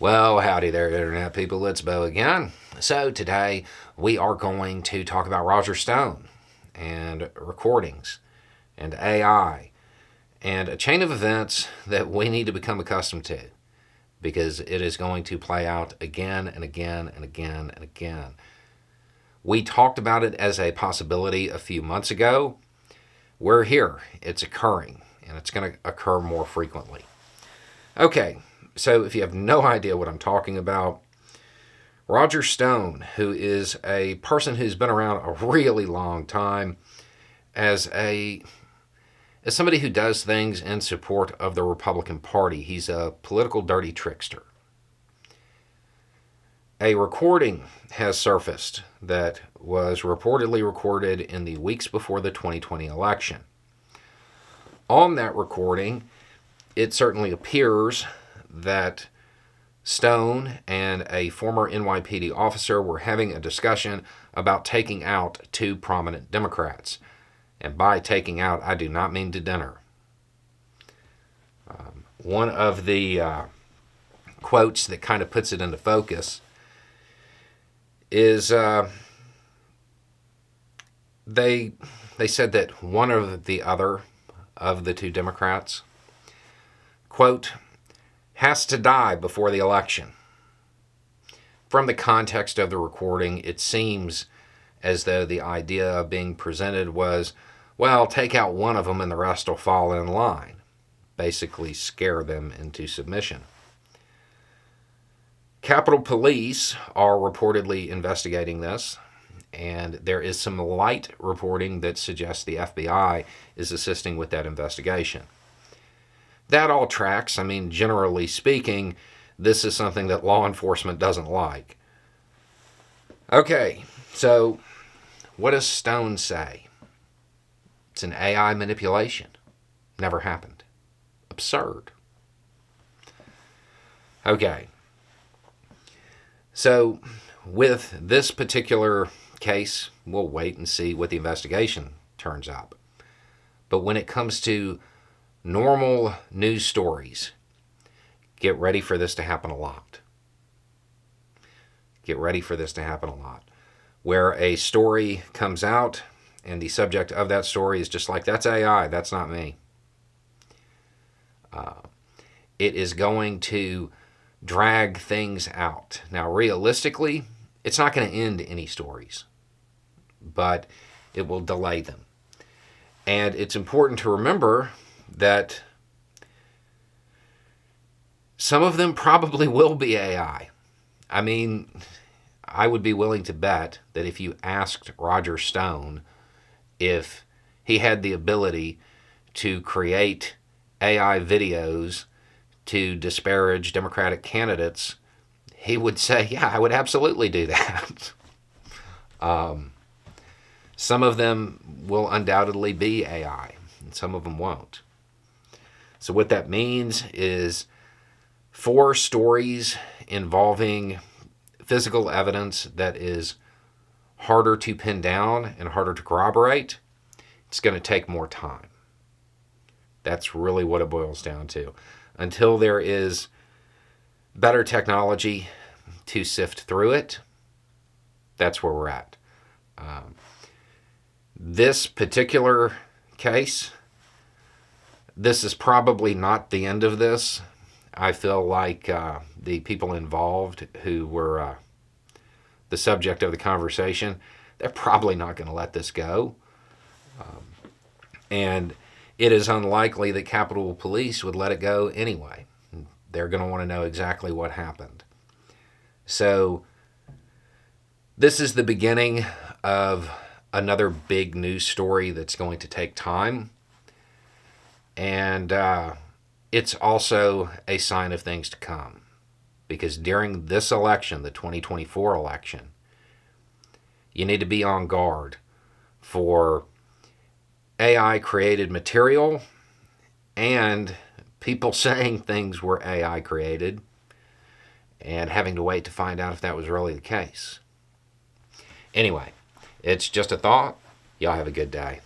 Well, howdy there, Internet people. It's Bo again. So, today we are going to talk about Roger Stone and recordings and AI and a chain of events that we need to become accustomed to because it is going to play out again and again and again and again. We talked about it as a possibility a few months ago. We're here. It's occurring, and it's going to occur more frequently. Okay. So if you have no idea what I'm talking about, Roger Stone, who is a person who's been around a really long time as somebody who does things in support of the Republican Party. He's a political dirty trickster. A recording has surfaced that was reportedly recorded in the weeks before the 2020 election. On that recording, it certainly appears that Stone and a former NYPD officer were having a discussion about taking out two prominent Democrats. And by taking out, I do not mean to dinner. One of the quotes that kind of puts it into focus is they said that one of the other of the two Democrats, quote, has to die before the election. From the context of the recording, it seems as though the idea being presented was, well, take out one of them and the rest will fall in line. Basically scare them into submission. Capitol Police are reportedly investigating this, and there is some light reporting that suggests the FBI is assisting with that investigation. That all tracks. I mean, generally speaking, this is something that law enforcement doesn't like. Okay, so what does Stone say? It's an AI manipulation. Never happened. Absurd. Okay. So with this particular case, we'll wait and see what the investigation turns up. But when it comes to normal news stories, get ready for this to happen a lot. Get ready for this to happen a lot. Where a story comes out and the subject of that story is just like, that's AI, that's not me. It is going to drag things out. Now, realistically, it's not going to end any stories, but it will delay them. And it's important to remember that some of them probably will be AI. I mean, I would be willing to bet that if you asked Roger Stone if he had the ability to create AI videos to disparage Democratic candidates, he would say, yeah, I would absolutely do that. Some of them will undoubtedly be AI, and some of them won't. So what that means is 4 stories involving physical evidence that is harder to pin down and harder to corroborate. It's going to take more time. That's really what it boils down to. Until there is better technology to sift through it, that's where we're at. This particular case, this is probably not the end of this. I feel like the people involved who were the subject of the conversation, they're probably not going to let this go. And it is unlikely that Capitol Police would let it go anyway. They're going to want to know exactly what happened. So this is the beginning of another big news story that's going to take time. And it's also a sign of things to come. Because during this election, the 2024 election, you need to be on guard for AI-created material and people saying things were AI created and having to wait to find out if that was really the case. Anyway, it's just a thought. Y'all have a good day.